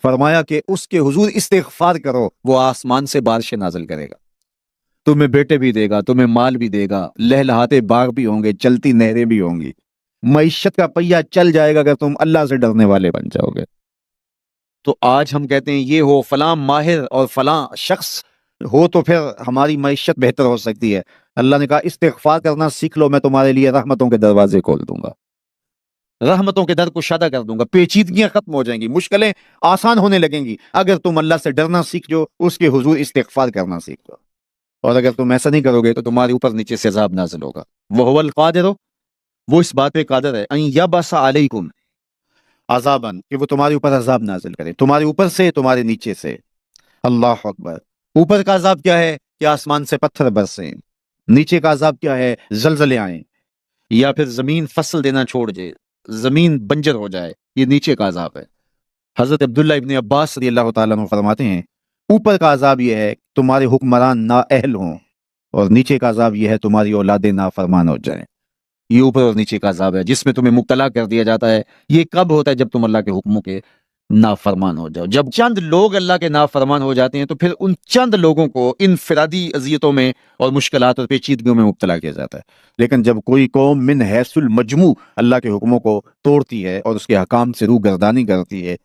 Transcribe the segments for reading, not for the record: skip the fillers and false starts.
فرمایا کہ اس کے حضور استغفار کرو، وہ آسمان سے بارشیں نازل کرے گا، تمہیں بیٹے بھی دے گا، تمہیں مال بھی دے گا، لہلہاتے باغ بھی ہوں گے، چلتی نہریں بھی ہوں گی، معیشت کا پہیہ چل جائے گا اگر تم اللہ سے ڈرنے والے بن جاؤ گے۔ تو آج ہم کہتے ہیں یہ ہو فلاں ماہر اور فلاں شخص ہو تو پھر ہماری معیشت بہتر ہو سکتی ہے۔ اللہ نے کہا استغفار کرنا سیکھ لو، میں تمہارے لیے رحمتوں کے دروازے کھول دوں گا، رحمتوں کے در کو شادہ کر دوں گا، پیچیدگیاں ختم ہو جائیں گی، مشکلیں آسان ہونے لگیں گی اگر تم اللہ سے ڈرنا سیکھ جو، اس کے حضور استغفار کرنا سیکھ جاؤ۔ اور اگر تم ایسا نہیں کرو گے تو تمہارے اوپر نیچے سے عذاب نازل ہوگا۔ وَهُوَ الْقَادِرُ، وہ اس بات پہ قادر ہے، ان یبس علیکم عذابا، کہ وہ تمہارے اوپر عذاب نازل کرے، تمہارے اوپر سے، تمہارے نیچے سے۔ اللہ اکبر۔ اوپر کا عذاب کیا ہے کہ آسمان سے پتھر برسیں، نیچے کا عذاب کیا ہے زلزلے آئیں، یا پھر زمین فصل دینا چھوڑ دے، زمین بنجر ہو جائے، یہ نیچے کا عذاب ہے۔ حضرت عبداللہ ابن عباس رضی اللہ تعالیٰ عنہ فرماتے ہیں اوپر کا عذاب یہ ہے تمہارے حکمران نااہل ہوں، اور نیچے کا عذاب یہ ہے تمہاری اولادیں نافرمان ہو جائیں۔ یہ اوپر اور نیچے کا عذاب ہے جس میں تمہیں مبتلا کر دیا جاتا ہے۔ یہ کب ہوتا ہے؟ جب تم اللہ کے حکموں کے نافرمان ہو جاؤ۔ جب چند لوگ اللہ کے نافرمان ہو جاتے ہیں تو پھر ان چند لوگوں کو انفرادی اذیتوں میں اور مشکلات اور پیچیدگیوں میں مبتلا کیا جاتا ہے۔ لیکن جب کوئی قوم من حیث المجموع اللہ کے حکموں کو توڑتی ہے اور اس کے حکام سے روگردانی کرتی ہے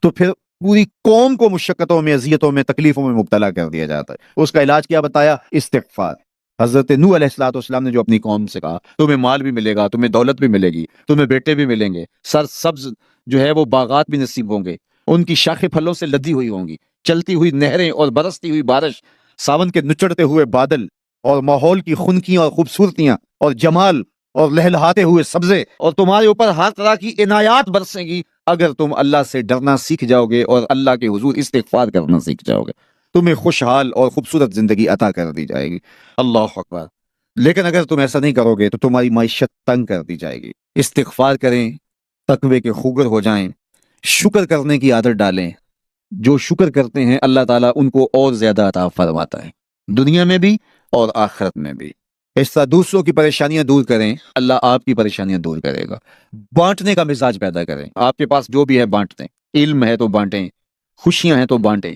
تو پھر پوری قوم کو مشقتوں میں، اذیتوں میں، تکلیفوں میں مبتلا کر دیا جاتا ہے۔ اس کا علاج کیا بتایا؟ استغفار۔ حضرت نوح علیہ السلام نے جو اپنی قوم سے کہا تمہیں مال بھی ملے گا، تمہیں دولت بھی ملے گی، تمہیں بیٹے بھی ملیں گے، سر سبز جو ہے وہ باغات بھی نصیب ہوں گے، ان کی شاخیں پھلوں سے لدی ہوئی ہوں گی، چلتی ہوئی نہریں اور برستی ہوئی بارش، ساون کے نچڑتے ہوئے بادل، اور ماحول کی خنکیاں اور خوبصورتیاں اور جمال اور لہلہاتے ہوئے سبزے، اور تمہارے اوپر ہر طرح کی عنایات برسیں گی اگر تم اللہ سے ڈرنا سیکھ جاؤ گے اور اللہ کے حضور استغفار کرنا سیکھ جاؤ گے، تمہیں خوشحال اور خوبصورت زندگی عطا کر دی جائے گی۔ اللہ اکبر۔ لیکن اگر تم ایسا نہیں کرو گے تو تمہاری معیشت تنگ کر دی جائے گی۔ استغفار کریں، تقوی کے خوگر ہو جائیں، شکر کرنے کی عادت ڈالیں۔ جو شکر کرتے ہیں اللہ تعالیٰ ان کو اور زیادہ عطا فرماتا ہے، دنیا میں بھی اور آخرت میں بھی۔ اس طرح دوسروں کی پریشانیاں دور کریں، اللہ آپ کی پریشانیاں دور کرے گا۔ بانٹنے کا مزاج پیدا کریں، آپ کے پاس جو بھی ہے بانٹیں، علم ہے تو بانٹیں، خوشیاں ہیں تو بانٹیں،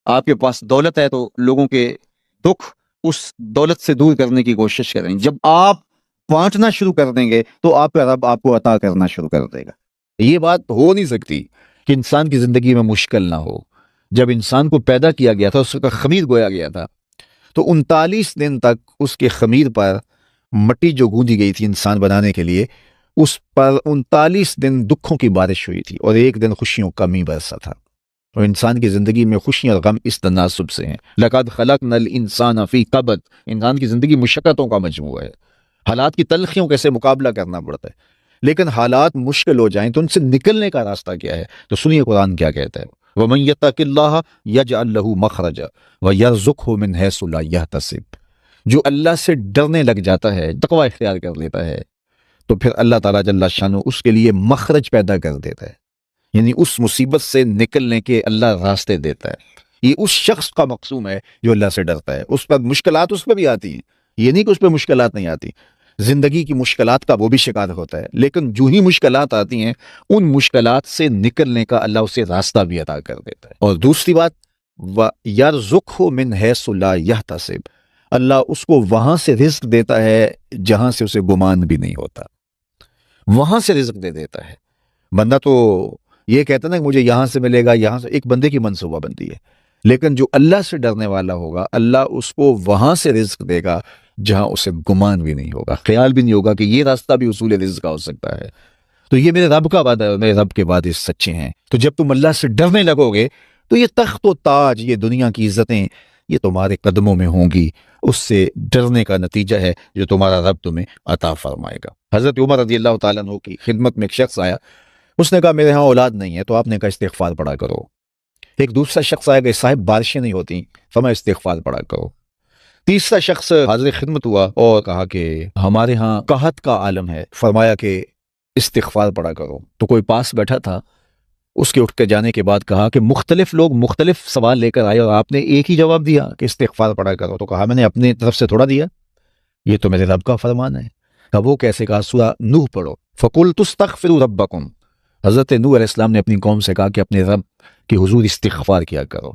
آپ کے پاس دولت ہے تو لوگوں کے دکھ اس دولت سے دور کرنے کی کوشش کریں۔ جب آپ بانٹنا شروع کر دیں گے تو آپ کا رب آپ کو عطا کرنا شروع کر دے گا۔ یہ بات ہو نہیں سکتی کہ انسان کی زندگی میں مشکل نہ ہو۔ جب انسان کو پیدا کیا گیا تھا، اس کا خمیر گویا گیا تھا، تو 39 دن تک اس کے خمیر پر مٹی جو گوندی گئی تھی انسان بنانے کے لیے، اس پر 39 دن دکھوں کی بارش ہوئی تھی اور ایک دن خوشیوں کا می برسا تھا۔ اور انسان کی زندگی میں خوشیاں اور غم اس تناسب سے ہیں۔ لَقَدْ خَلَقْنَا الْإِنسَانَ فِي قَبْضٍ، انسان کی زندگی مشقتوں کا مجموعہ ہے، حالات کی تلخیوں کا سے مقابلہ کرنا پڑتا ہے۔ لیکن حالات مشکل ہو جائیں تو ان سے نکلنے کا راستہ کیا ہے؟ تو سنیے قرآن کیا کہتا ہے، وَمَن يَتَّقِ اللَّهَ يَجْعَل لَّهُ مَخْرَجًا وَيَرْزُقْهُ مِنْ حَيْثُ لَا يَحْتَسِبُ۔ جو اللہ سے ڈرنے لگ جاتا ہے، تقوی اختیار کر لیتا ہے، تو پھر اللہ تعالیٰ جل شانہ اس کے لیے مخرج پیدا کر دیتا ہے، یعنی اس مصیبت سے نکلنے کے اللہ راستے دیتا ہے۔ یہ اس شخص کا مقصوم ہے جو اللہ سے ڈرتا ہے۔ اس پر مشکلات اس پہ بھی آتی ہیں، یہ نہیں کہ اس پہ مشکلات نہیں آتی، زندگی کی مشکلات کا وہ بھی شکار ہوتا ہے، لیکن جو ہی مشکلات آتی ہیں ان مشکلات سے نکلنے کا اللہ اسے راستہ بھی عطا کر دیتا ہے۔ اور دوسری بات، وَيَرْزُقْهُ مِنْ حَيْثُ لَا يَحْتَسِبُ، اللہ اس کو وہاں سے رزق دیتا ہے جہاں سے اسے گمان بھی نہیں ہوتا، وہاں سے رزق دے دیتا ہے۔ بندہ تو یہ کہتا ہے نا کہ مجھے یہاں سے ملے گا، یہاں سے، ایک بندے کی منصوبہ بندی ہے، لیکن جو اللہ سے ڈرنے والا ہوگا اللہ اس کو وہاں سے رزق دے گا جہاں اسے گمان بھی نہیں ہوگا، خیال بھی نہیں ہوگا کہ یہ راستہ بھی حصول رزق کا ہو سکتا ہے۔ تو یہ میرے رب کا وعدہ ہے اور میرے رب کے وعدے سچے ہیں۔ تو جب تم اللہ سے ڈرنے لگو گے تو یہ تخت و تاج، یہ دنیا کی عزتیں، یہ تمہارے قدموں میں ہوں گی۔ اس سے ڈرنے کا نتیجہ ہے جو تمہارا رب تمہیں عطا فرمائے گا۔ حضرت عمر رضی اللہ تعالیٰ عنہ کی خدمت میں ایک شخص آیا، اس نے کہا میرے ہاں اولاد نہیں ہے، تو آپ نے کہا استغفار پڑھا کرو۔ ایک دوسرا شخص آیا کہ صاحب بارشیں نہیں ہوتی، فرمایا استغفار پڑھا کرو۔ تیسرا شخص حاضر خدمت ہوا اور کہا کہ ہمارے ہاں قحط کا عالم ہے، فرمایا کہ استغفار پڑھا کرو۔ تو کوئی پاس بیٹھا تھا، اس کے اٹھ کے جانے کے بعد کہا کہ مختلف لوگ مختلف سوال لے کر آئے اور آپ نے ایک ہی جواب دیا کہ استغفار پڑھا کرو۔ تو کہا میں نے اپنی طرف سے تھوڑا دیا، یہ تو میرے رب کا فرمان ہے۔ کہا وہ کیسے؟ کہا سورہ نوح پڑھو، فَقُلْتُ اسْتَغْفِرُوا رَبَّكُمْ حضرت نوح علیہ السلام نے اپنی قوم سے کہا کہ اپنے رب کے حضور استغفار کیا کرو،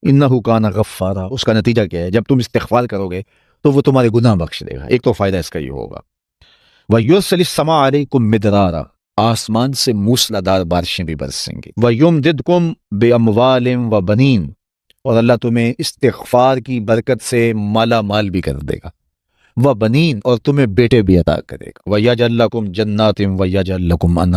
انہ کان غفارا۔ اس کا نتیجہ کیا ہے؟ جب تم استغفار کرو گے تو وہ تمہارے گناہ بخش دے گا۔ ایک تو فائدہ اس کا یہ ہوگا، وَيُرْسِلِ السَّمَاءَ عَلَيْكُمْ مِدْرَارًا، آسمان سے موسلا دار بارشیں بھی برسیں گی، وَيُمْدِدْكُمْ بِأَمْوَالٍ وَبَنِينَ، اور اللہ تمہیں استغفار کی برکت سے مالا مال بھی کر دے گا، وَبَنِينَ، اور تمہیں بیٹے بھی عطا کرے گا، وَيَجْعَلْ لَكُمْ جَنَّاتٍ وَيَجْعَلْ لَكُمْ أَنْهَارًا،